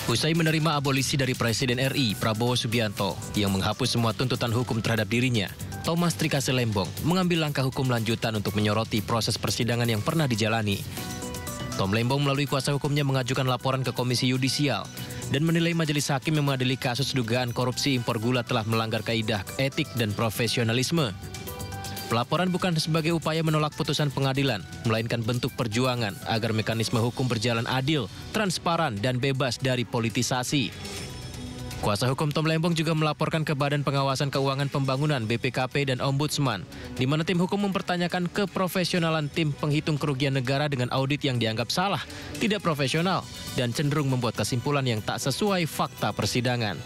Usai menerima abolisi dari Presiden RI Prabowo Subianto yang menghapus semua tuntutan hukum terhadap dirinya, Thomas Trikase Lembong mengambil langkah hukum lanjutan untuk menyoroti proses persidangan yang pernah dijalani. Tom Lembong melalui kuasa hukumnya mengajukan laporan ke Komisi Yudisial dan menilai majelis hakim yang mengadili kasus dugaan korupsi impor gula telah melanggar kaidah etik dan profesionalisme. Pelaporan bukan sebagai upaya menolak putusan pengadilan, melainkan bentuk perjuangan agar mekanisme hukum berjalan adil, transparan, dan bebas dari politisasi. Kuasa hukum Tom Lembong juga melaporkan ke Badan Pengawasan Keuangan Pembangunan BPKP dan Ombudsman, di mana tim hukum mempertanyakan keprofesionalan tim penghitung kerugian negara dengan audit yang dianggap salah, tidak profesional, dan cenderung membuat kesimpulan yang tak sesuai fakta persidangan.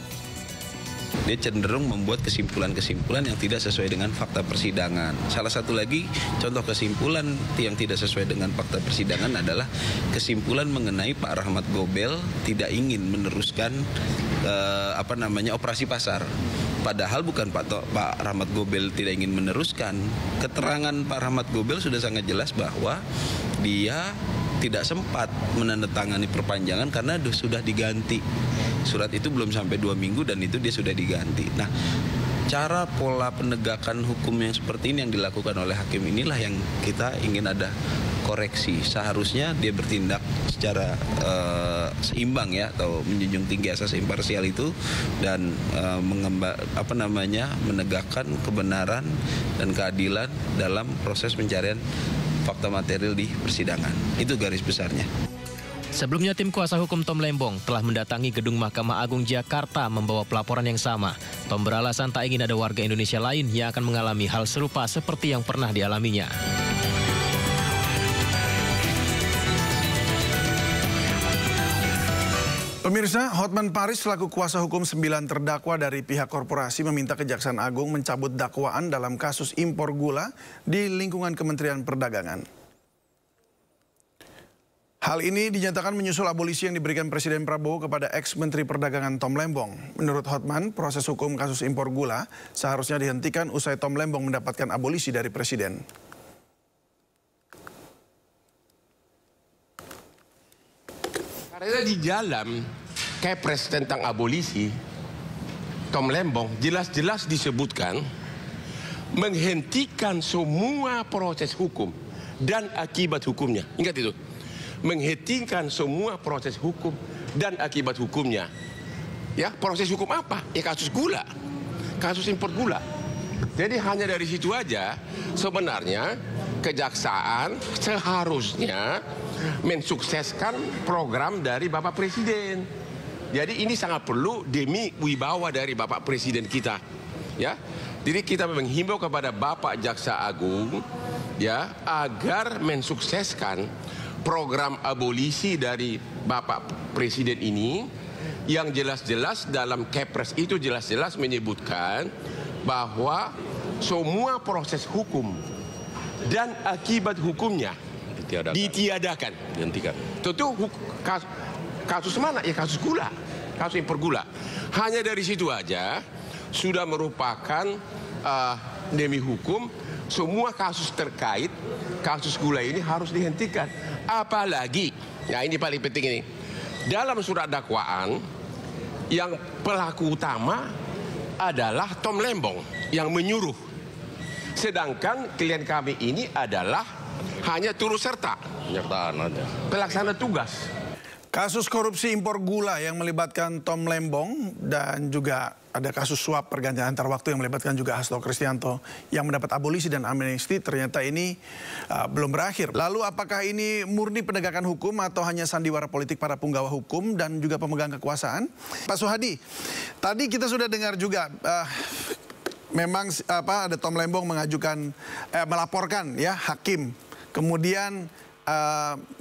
Dia cenderung membuat kesimpulan-kesimpulan yang tidak sesuai dengan fakta persidangan. Salah satu lagi contoh kesimpulan yang tidak sesuai dengan fakta persidangan adalah kesimpulan mengenai Pak Rahmat Gobel tidak ingin meneruskan operasi pasar. Padahal bukan Pak Rahmat Gobel tidak ingin meneruskan. Keterangan Pak Rahmat Gobel sudah sangat jelas bahwa dia tidak sempat menandatangani perpanjangan karena sudah diganti. Surat itu belum sampai 2 minggu dan itu dia sudah diganti. Nah, cara pola penegakan hukum yang seperti ini yang dilakukan oleh hakim inilah yang kita ingin ada koreksi. Seharusnya dia bertindak secara seimbang ya, atau menjunjung tinggi asas imparsial itu dan menegakkan kebenaran dan keadilan dalam proses pencarian fakta material di persidangan. Itu garis besarnya. Sebelumnya tim kuasa hukum Tom Lembong telah mendatangi gedung Mahkamah Agung Jakarta membawa pelaporan yang sama. Tom beralasan tak ingin ada warga Indonesia lain yang akan mengalami hal serupa seperti yang pernah dialaminya. Pemirsa, Hotman Paris selaku kuasa hukum 9 terdakwa dari pihak korporasi meminta Kejaksaan Agung mencabut dakwaan dalam kasus impor gula di lingkungan Kementerian Perdagangan. Hal ini dinyatakan menyusul abolisi yang diberikan Presiden Prabowo kepada ex-Menteri Perdagangan Tom Lembong. Menurut Hotman, proses hukum kasus impor gula seharusnya dihentikan usai Tom Lembong mendapatkan abolisi dari Presiden. Karena di dalam Kepres tentang abolisi, Tom Lembong jelas-jelas disebutkan menghentikan semua proses hukum dan akibat hukumnya. Ingat itu. Menghentikan semua proses hukum dan akibat hukumnya. Ya, proses hukum apa? Ya kasus gula. Kasus impor gula. Jadi hanya dari situ aja sebenarnya kejaksaan seharusnya mensukseskan program dari Bapak Presiden. Jadi ini sangat perlu demi wibawa dari Bapak Presiden kita. Ya. Jadi kita menghimbau kepada Bapak Jaksa Agung ya agar mensukseskan program abolisi dari Bapak Presiden ini yang jelas-jelas dalam Kepres itu jelas-jelas menyebutkan bahwa semua proses hukum dan akibat hukumnya ditiadakan. Dihentikan. Tentu kasus mana? Ya kasus gula, kasus impor gula. Hanya dari situ aja sudah merupakan demi hukum semua kasus terkait kasus gula ini harus dihentikan. Apalagi, ya ini paling penting ini, dalam surat dakwaan yang pelaku utama adalah Tom Lembong yang menyuruh. Sedangkan klien kami ini adalah hanya turut serta. Penyertaan aja. Pelaksana tugas. Kasus korupsi impor gula yang melibatkan Tom Lembong dan juga ada kasus suap pergantian antar waktu yang melibatkan juga Hasto Kristianto yang mendapat abolisi dan amnesti ternyata ini belum berakhir. Lalu apakah ini murni penegakan hukum atau hanya sandiwara politik para punggawa hukum dan juga pemegang kekuasaan? Pak Suhadi, tadi kita sudah dengar juga memang ada Tom Lembong mengajukan melaporkan ya hakim. Kemudian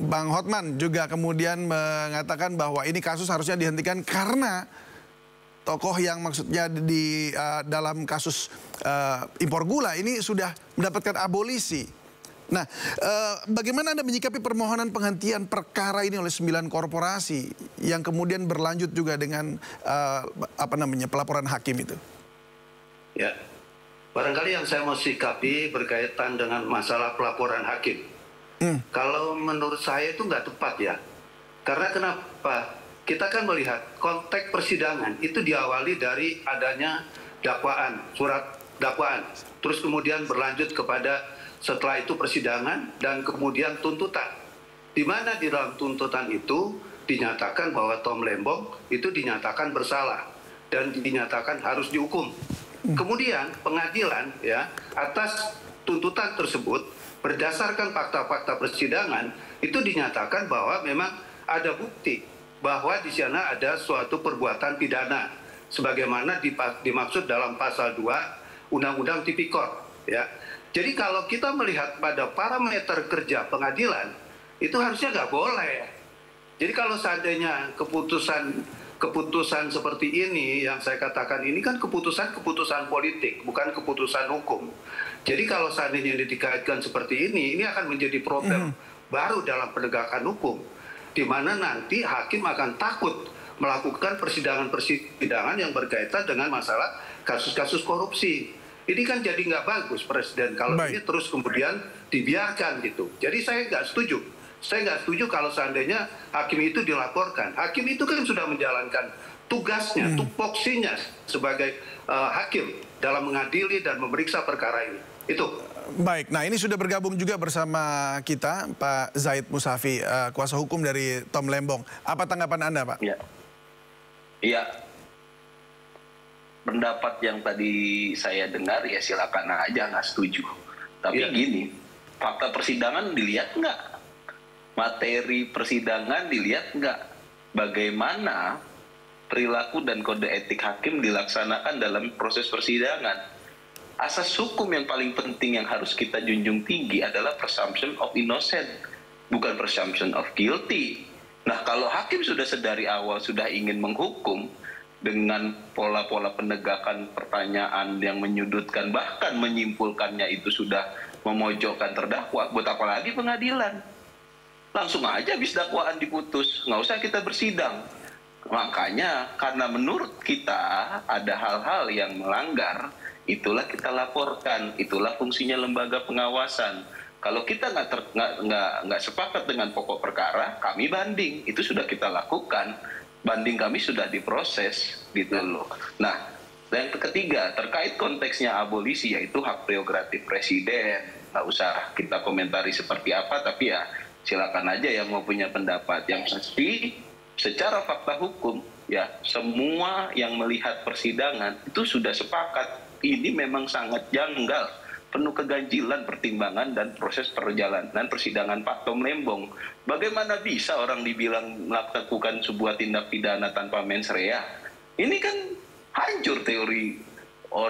Bang Hotman juga kemudian mengatakan bahwa ini kasus harusnya dihentikan karena tokoh yang maksudnya di dalam kasus impor gula ini sudah mendapatkan abolisi. Nah, bagaimana Anda menyikapi permohonan penghentian perkara ini oleh 9 korporasi yang kemudian berlanjut juga dengan pelaporan hakim itu? Ya, barangkali yang saya mau sikapi berkaitan dengan masalah pelaporan hakim. Kalau menurut saya itu nggak tepat ya. Karena kenapa? kita kan melihat konteks persidangan itu diawali dari adanya dakwaan, surat dakwaan. Terus kemudian berlanjut kepada setelah itu persidangan dan kemudian tuntutan. Di mana di dalam tuntutan itu dinyatakan bahwa Tom Lembong itu dinyatakan bersalah dan dinyatakan harus dihukum. Kemudian pengadilan ya atas tuntutan tersebut berdasarkan fakta-fakta persidangan itu dinyatakan bahwa memang ada bukti bahwa di sana ada suatu perbuatan pidana sebagaimana dimaksud dalam pasal 2 Undang-Undang Tipikor ya. Jadi kalau kita melihat pada parameter kerja pengadilan itu harusnya nggak boleh. Jadi kalau seandainya keputusan seperti ini yang saya katakan ini kan keputusan politik bukan keputusan hukum. Jadi kalau seandainya dikaitkan seperti ini akan menjadi problem baru dalam penegakan hukum, di mana nanti hakim akan takut melakukan persidangan yang berkaitan dengan masalah kasus-kasus korupsi. Ini kan jadi nggak bagus Presiden kalau ini terus kemudian dibiarkan gitu. Jadi saya nggak setuju. Saya nggak setuju kalau seandainya hakim itu dilaporkan. Hakim itu kan sudah menjalankan tugasnya, tupoksinya sebagai hakim dalam mengadili dan memeriksa perkara ini. Itu. Baik, nah ini sudah bergabung juga bersama kita Pak Zaid Musafi, kuasa hukum dari Tom Lembong. Apa tanggapan Anda, Pak? Iya. Pendapat yang tadi saya dengar ya silakan aja, nggak setuju. Tapi gini, fakta persidangan dilihat nggak? Materi persidangan dilihat nggak? Bagaimana perilaku dan kode etik hakim dilaksanakan dalam proses persidangan? Asas hukum yang paling penting yang harus kita junjung tinggi adalah presumption of innocent, bukan presumption of guilty. Nah, kalau hakim sudah sedari awal sudah ingin menghukum dengan pola-pola penegakan pertanyaan yang menyudutkan, bahkan menyimpulkannya itu sudah memojokkan terdakwa, buat apa lagi pengadilan? Langsung aja habis dakwaan diputus, nggak usah kita bersidang. Makanya karena menurut kita ada hal-hal yang melanggar, itulah kita laporkan, itulah fungsinya lembaga pengawasan. Kalau kita nggak sepakat dengan pokok perkara, kami banding, itu sudah kita lakukan. Banding kami sudah diproses, gitu loh. Nah, yang ketiga terkait konteksnya abolisi, yaitu hak prerogatif presiden. Nggak usah kita komentari seperti apa, tapi ya silakan aja yang mau punya pendapat. Yang pasti secara fakta hukum ya semua yang melihat persidangan itu sudah sepakat ini memang sangat janggal, penuh keganjilan pertimbangan dan proses perjalanan persidangan Pak Tom Lembong. Bagaimana bisa orang dibilang melakukan sebuah tindak pidana tanpa mens rea? Ini kan hancur teori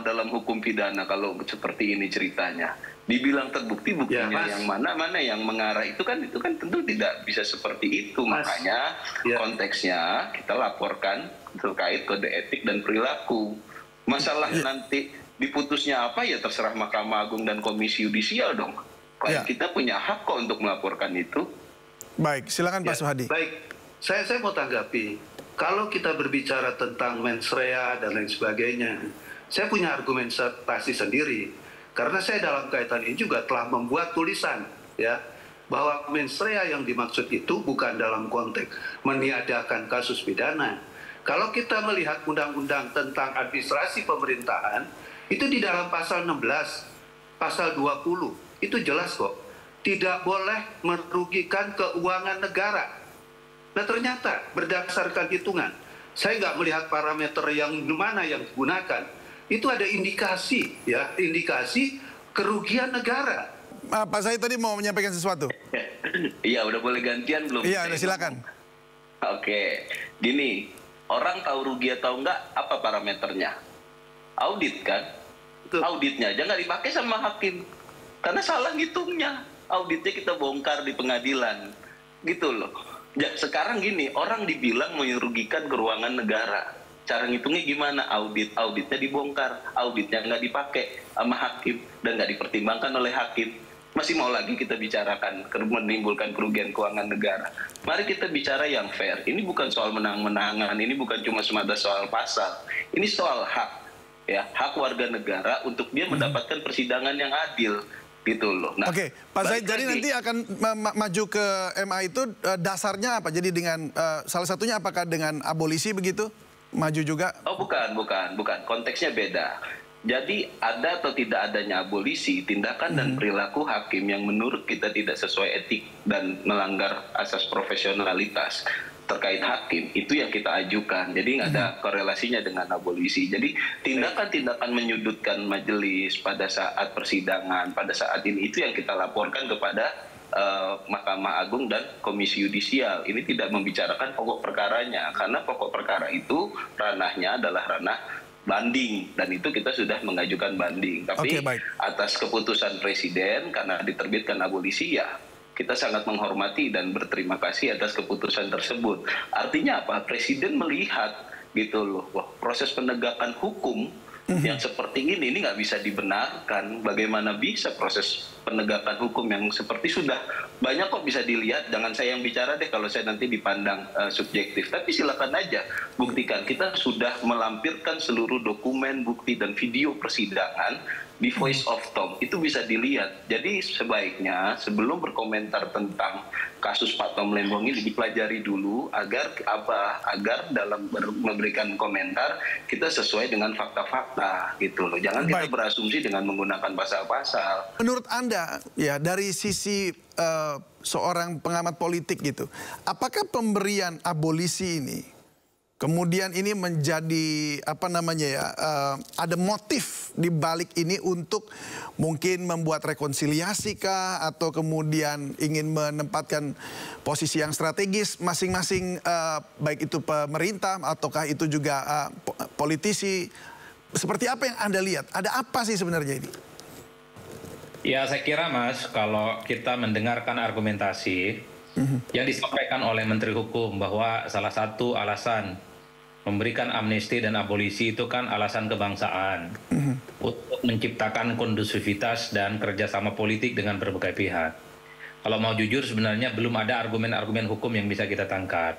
dalam hukum pidana kalau seperti ini ceritanya. Dibilang terbukti buktinya yang mana yang mengarah itu kan tentu tidak bisa seperti itu. Makanya konteksnya kita laporkan terkait kode etik dan perilaku. Masalah nanti diputusnya apa ya terserah Mahkamah Agung dan Komisi Yudisial dong. Kita punya hak kok untuk melaporkan itu. Baik, silakan Pak Suhadi. Baik, saya mau tanggapi. Kalau kita berbicara tentang mens rea dan lain sebagainya, saya punya argumentasi sendiri. Karena saya dalam kaitan ini juga telah membuat tulisan ya bahwa mens rea yang dimaksud itu bukan dalam konteks meniadakan kasus pidana. Kalau kita melihat undang-undang tentang administrasi pemerintahan itu di dalam pasal 16, pasal 20 itu jelas kok tidak boleh merugikan keuangan negara. Nah ternyata berdasarkan hitungan, saya nggak melihat parameter yang mana yang digunakan. Itu ada indikasi kerugian negara. Pak Zaid tadi mau menyampaikan sesuatu. Iya, udah boleh gantian belum? Iya, silakan. Oke, gini, orang tahu rugi atau enggak, apa parameternya? Audit kan? Betul. Auditnya aja nggak dipakai sama hakim. Karena salah ngitungnya. Auditnya kita bongkar di pengadilan. Gitu loh. Ya, sekarang gini, orang dibilang merugikan keuangan negara. Cara ngitungnya gimana? Auditnya dibongkar, auditnya nggak dipakai sama hakim dan nggak dipertimbangkan oleh hakim. Masih mau lagi kita bicarakan menimbulkan kerugian keuangan negara. Mari kita bicara yang fair. Ini bukan soal menang-menangan, ini bukan cuma semata soal pasal. Ini soal hak, ya hak warga negara untuk dia mendapatkan persidangan yang adil. gitu loh. Nah, Oke, Pak Zaid, jadi nanti akan maju ke MA itu dasarnya apa? Jadi dengan salah satunya apakah dengan abolisi begitu? Maju juga? Oh bukan. Konteksnya beda. Jadi ada atau tidak adanya abolisi, tindakan dan perilaku hakim yang menurut kita tidak sesuai etik dan melanggar asas profesionalitas terkait hakim, itu yang kita ajukan. Jadi nggak ada korelasinya dengan abolisi. Jadi tindakan-tindakan menyudutkan majelis pada saat persidangan, pada saat ini, itu yang kita laporkan kepada Mahkamah Agung dan Komisi Yudisial. Ini tidak membicarakan pokok perkaranya, karena pokok perkara itu ranahnya adalah ranah banding, dan itu kita sudah mengajukan banding. Tapi atas keputusan Presiden karena diterbitkan abolisi, ya kita sangat menghormati dan berterima kasih atas keputusan tersebut. Artinya apa? Presiden melihat gitu loh, wah, proses penegakan hukum yang seperti ini nggak bisa dibenarkan. Bagaimana bisa proses penegakan hukum yang seperti sudah banyak kok bisa dilihat. Jangan saya yang bicara deh kalau saya nanti dipandang subjektif. Tapi silakan aja buktikan. Kita sudah melampirkan seluruh dokumen, bukti dan video persidangan di Voice of Tom, itu bisa dilihat. Jadi sebaiknya sebelum berkomentar tentang kasus Pak Tom Lembong ini dipelajari dulu agar dalam memberikan komentar kita sesuai dengan fakta-fakta gitu loh. Jangan kita berasumsi dengan menggunakan pasal-pasal. Menurut Anda ya, dari sisi seorang pengamat politik gitu, apakah pemberian abolisi ini kemudian ini menjadi apa namanya ya, ada motif di balik ini untuk mungkin membuat rekonsiliasi kah, atau kemudian ingin menempatkan posisi yang strategis masing-masing, baik itu pemerintah ataukah itu juga politisi? Seperti apa yang Anda lihat? Ada apa sih sebenarnya ini? Ya, saya kira Mas, kalau kita mendengarkan argumentasi yang disampaikan oleh Menteri Hukum bahwa salah satu alasan memberikan amnesti dan abolisi itu kan alasan kebangsaan untuk menciptakan kondusivitas dan kerjasama politik dengan berbagai pihak. Kalau mau jujur sebenarnya belum ada argumen-argumen hukum yang bisa kita tangkap.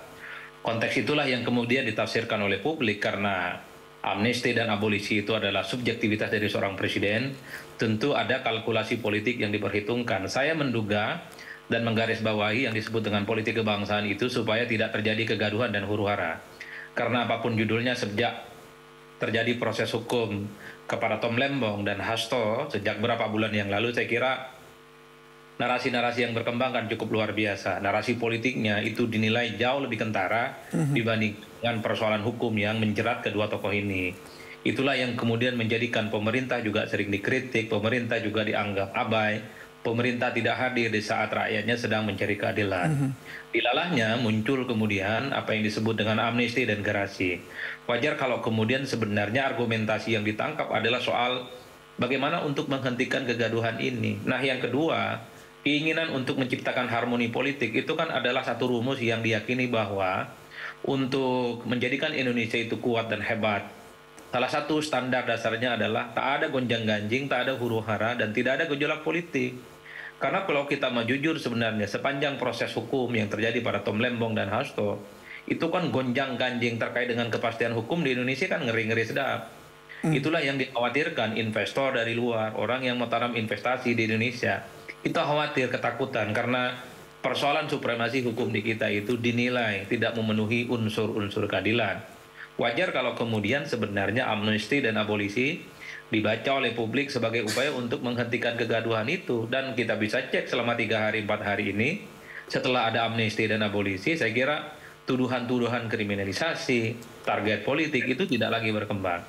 Konteks itulah yang kemudian ditafsirkan oleh publik, karena amnesti dan abolisi itu adalah subjektivitas dari seorang presiden. Tentu ada kalkulasi politik yang diperhitungkan. Saya menduga dan menggarisbawahi yang disebut dengan politik kebangsaan itu supaya tidak terjadi kegaduhan dan huru-hara. Karena apapun judulnya, sejak terjadi proses hukum kepada Tom Lembong dan Hasto sejak berapa bulan yang lalu, saya kira narasi-narasi yang berkembang kan cukup luar biasa. Narasi politiknya itu dinilai jauh lebih kentara dibandingkan persoalan hukum yang menjerat kedua tokoh ini. Itulah yang kemudian menjadikan pemerintah juga sering dikritik, pemerintah juga dianggap abai, pemerintah tidak hadir di saat rakyatnya sedang mencari keadilan. Dilalahnya muncul kemudian apa yang disebut dengan amnesti dan gerasi. Wajar kalau kemudian sebenarnya argumentasi yang ditangkap adalah soal bagaimana untuk menghentikan kegaduhan ini. Nah, yang kedua, keinginan untuk menciptakan harmoni politik itu kan adalah satu rumus yang diyakini bahwa untuk menjadikan Indonesia itu kuat dan hebat, salah satu standar dasarnya adalah tak ada gonjang-ganjing, tak ada huru-hara, dan tidak ada gejolak politik. Karena kalau kita mau jujur sebenarnya sepanjang proses hukum yang terjadi pada Tom Lembong dan Hasto, itu kan gonjang-ganjing terkait dengan kepastian hukum di Indonesia kan ngeri-ngeri sedap. Itulah yang dikhawatirkan investor dari luar, orang yang mau tanam investasi di Indonesia. Kita khawatir, ketakutan, karena persoalan supremasi hukum di kita itu dinilai tidak memenuhi unsur-unsur keadilan. Wajar kalau kemudian sebenarnya amnesti dan abolisi dibaca oleh publik sebagai upaya untuk menghentikan kegaduhan itu. Dan kita bisa cek selama 3 hari 4 hari ini, setelah ada amnesti dan abolisi, saya kira tuduhan-tuduhan kriminalisasi, target politik itu tidak lagi berkembang.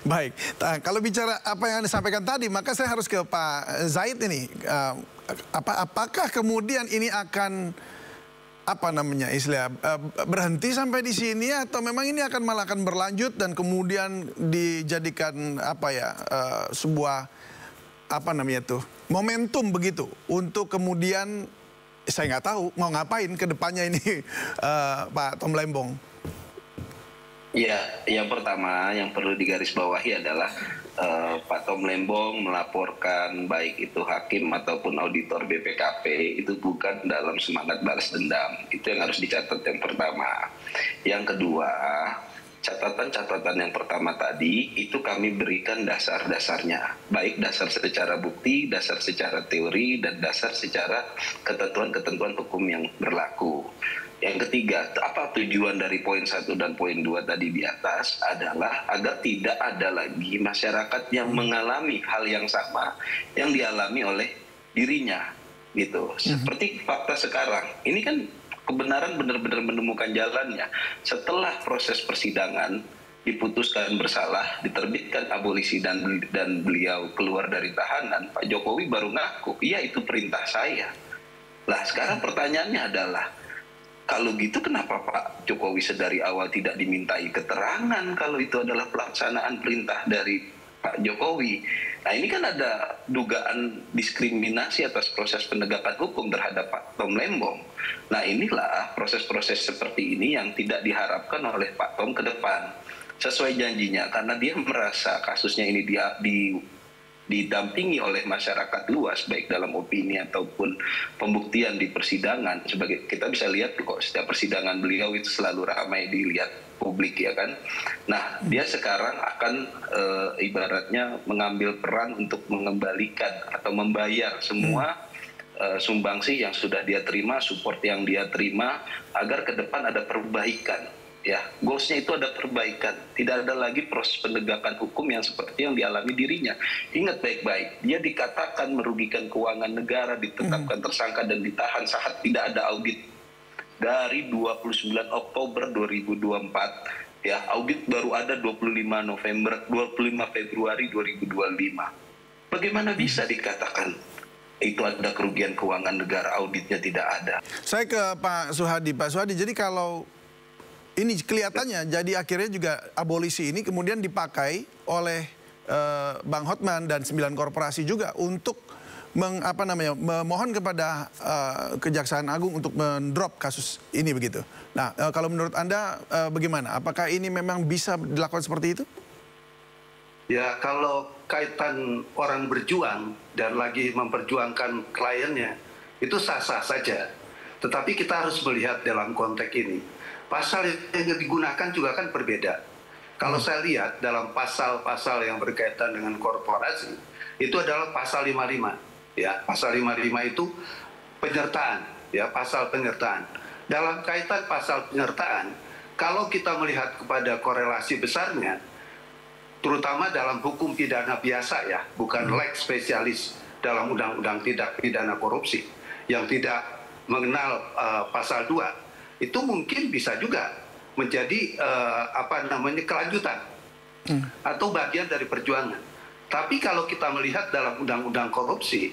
Baik, kalau bicara apa yang Anda sampaikan tadi, maka saya harus ke Pak Zaid ini. Apakah kemudian ini akan berhenti sampai di sini, atau memang ini malah akan berlanjut dan kemudian dijadikan sebuah momentum begitu untuk kemudian saya nggak tahu mau ngapain ke depannya ini Pak Tom Lembong. Ya, yang pertama yang perlu digarisbawahi adalah Pak Tom Lembong melaporkan baik itu hakim ataupun auditor BPKP itu bukan dalam semangat balas dendam. Itu yang harus dicatat yang pertama. Yang kedua, catatan-catatan yang pertama tadi itu kami berikan dasar-dasarnya, baik dasar secara bukti, dasar secara teori, dan dasar secara ketentuan-ketentuan hukum yang berlaku. Yang ketiga, apa tujuan dari poin 1 dan poin 2 tadi di atas adalah agar tidak ada lagi masyarakat yang mengalami hal yang sama yang dialami oleh dirinya, gitu. Seperti fakta sekarang, ini kan kebenaran benar-benar menemukan jalannya. Setelah proses persidangan diputuskan bersalah, diterbitkan abolisi dan beliau keluar dari tahanan, Pak Jokowi baru ngaku, iya itu perintah saya. Lah sekarang pertanyaannya adalah, kalau gitu kenapa Pak Jokowi sedari awal tidak dimintai keterangan kalau itu adalah pelaksanaan perintah dari Pak Jokowi? Nah ini kan ada dugaan diskriminasi atas proses penegakan hukum terhadap Pak Tom Lembong. Nah inilah proses-proses seperti ini yang tidak diharapkan oleh Pak Tom ke depan. Sesuai janjinya, karena dia merasa kasusnya ini didampingi oleh masyarakat luas, baik dalam opini ataupun pembuktian di persidangan. Sebagai kita bisa lihat kok setiap persidangan beliau itu selalu ramai dilihat publik, ya kan. Nah dia sekarang akan ibaratnya mengambil peran untuk mengembalikan atau membayar semua sumbangsi yang sudah dia terima, support yang dia terima, agar ke depan ada perbaikan. Ya, goalsnya itu ada perbaikan. Tidak ada lagi proses penegakan hukum yang seperti yang dialami dirinya. Ingat baik-baik, dia dikatakan merugikan keuangan negara, ditetapkan tersangka dan ditahan saat tidak ada audit. Dari 29 Oktober 2024, ya, audit baru ada 25 Februari 2025. Bagaimana bisa dikatakan itu ada kerugian keuangan negara, auditnya tidak ada? Saya ke Pak Suhadi. Pak Suhadi, jadi kalau ini kelihatannya jadi akhirnya juga abolisi ini kemudian dipakai oleh Bang Hotman dan 9 korporasi juga untuk memohon kepada Kejaksaan Agung untuk mendrop kasus ini begitu. Nah, kalau menurut Anda bagaimana? Apakah ini memang bisa dilakukan seperti itu? Ya, kalau kaitan orang berjuang dan lagi memperjuangkan kliennya, itu sah-sah saja. Tetapi kita harus melihat dalam konteks ini. Pasal yang digunakan juga kan berbeda. Kalau saya lihat dalam pasal-pasal yang berkaitan dengan korporasi, itu adalah pasal 55. Ya, pasal 55 itu penyertaan, ya, pasal penyertaan. Dalam kaitan pasal penyertaan, kalau kita melihat kepada korelasi besarnya, terutama dalam hukum pidana biasa, ya, bukan lex spesialis dalam undang-undang tindak pidana korupsi yang tidak mengenal pasal 2, itu mungkin bisa juga menjadi kelanjutan atau bagian dari perjuangan. Tapi kalau kita melihat dalam undang-undang korupsi,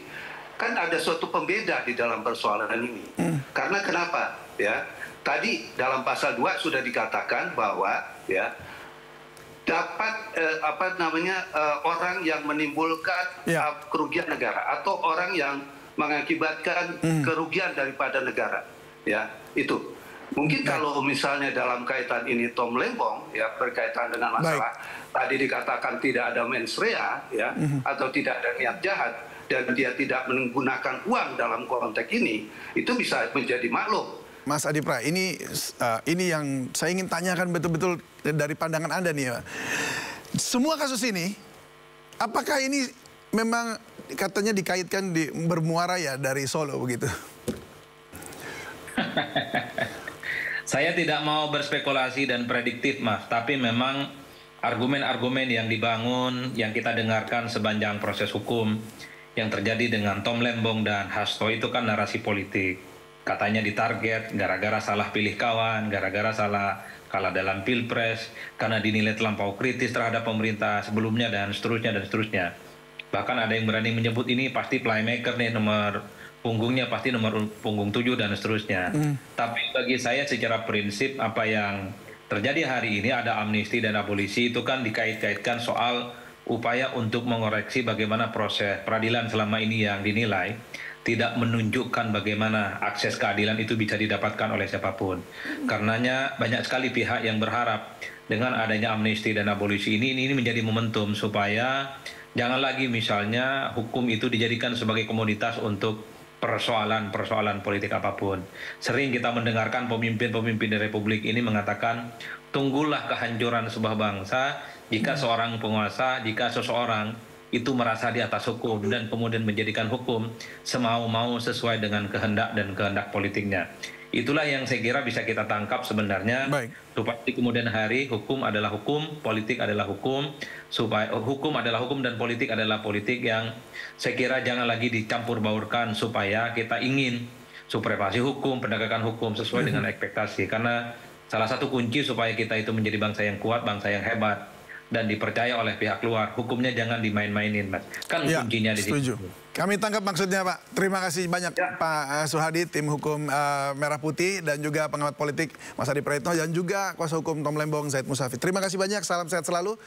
kan ada suatu pembeda di dalam persoalan ini. Karena kenapa? Ya, tadi dalam pasal 2 sudah dikatakan bahwa, ya, dapat orang yang menimbulkan kerugian negara atau orang yang mengakibatkan kerugian daripada negara, ya, itu. Mungkin kalau misalnya dalam kaitan ini Tom Lembong, ya, berkaitan dengan masalah tadi dikatakan tidak ada mens rea, ya, atau tidak ada niat jahat, dan dia tidak menggunakan uang dalam konteks ini, itu bisa menjadi maklum. Mas Adi Pra, ini yang saya ingin tanyakan betul-betul dari pandangan Anda nih, ya. Semua kasus ini, apakah ini memang katanya dikaitkan bermuara ya dari Solo begitu? Saya tidak mau berspekulasi dan prediktif, Mas, tapi memang argumen-argumen yang dibangun, yang kita dengarkan sepanjang proses hukum yang terjadi dengan Tom Lembong dan Hasto itu kan narasi politik. Katanya ditarget gara-gara salah pilih kawan, gara-gara salah kalah dalam pilpres, karena dinilai terlampau kritis terhadap pemerintah sebelumnya dan seterusnya dan seterusnya. Bahkan ada yang berani menyebut ini pasti playmaker nih, nomor punggungnya pasti nomor punggung 7 dan seterusnya. Tapi bagi saya secara prinsip apa yang terjadi hari ini ada amnesti dan abolisi itu kan dikait-kaitkan soal upaya untuk mengoreksi bagaimana proses peradilan selama ini yang dinilai tidak menunjukkan bagaimana akses keadilan itu bisa didapatkan oleh siapapun. Karenanya banyak sekali pihak yang berharap dengan adanya amnesti dan abolisi ini menjadi momentum supaya jangan lagi misalnya hukum itu dijadikan sebagai komoditas untuk persoalan politik apapun. Sering kita mendengarkan pemimpin-pemimpin di Republik ini mengatakan, tunggulah kehancuran sebuah bangsa jika seorang penguasa, jika seseorang itu merasa di atas hukum dan kemudian menjadikan hukum semau-mau sesuai dengan kehendak dan kehendak politiknya. Itulah yang saya kira bisa kita tangkap sebenarnya. Supaya di kemudian hari hukum adalah hukum, politik adalah hukum, supaya hukum adalah hukum dan politik adalah politik, yang saya kira jangan lagi dicampur baurkan supaya kita ingin supremasi hukum, penegakan hukum sesuai dengan ekspektasi. Karena salah satu kunci supaya kita itu menjadi bangsa yang kuat, bangsa yang hebat dan dipercaya oleh pihak luar, hukumnya jangan dimain-mainin, Mas. Kan kuncinya di situ. Kami tangkap maksudnya, Pak. Terima kasih banyak Pak Suhadi, tim hukum Merah Putih, dan juga pengamat politik Mas Adi Praetno, dan juga kuasa hukum Tom Lembong, Zaid Musafir. Terima kasih banyak, salam sehat selalu.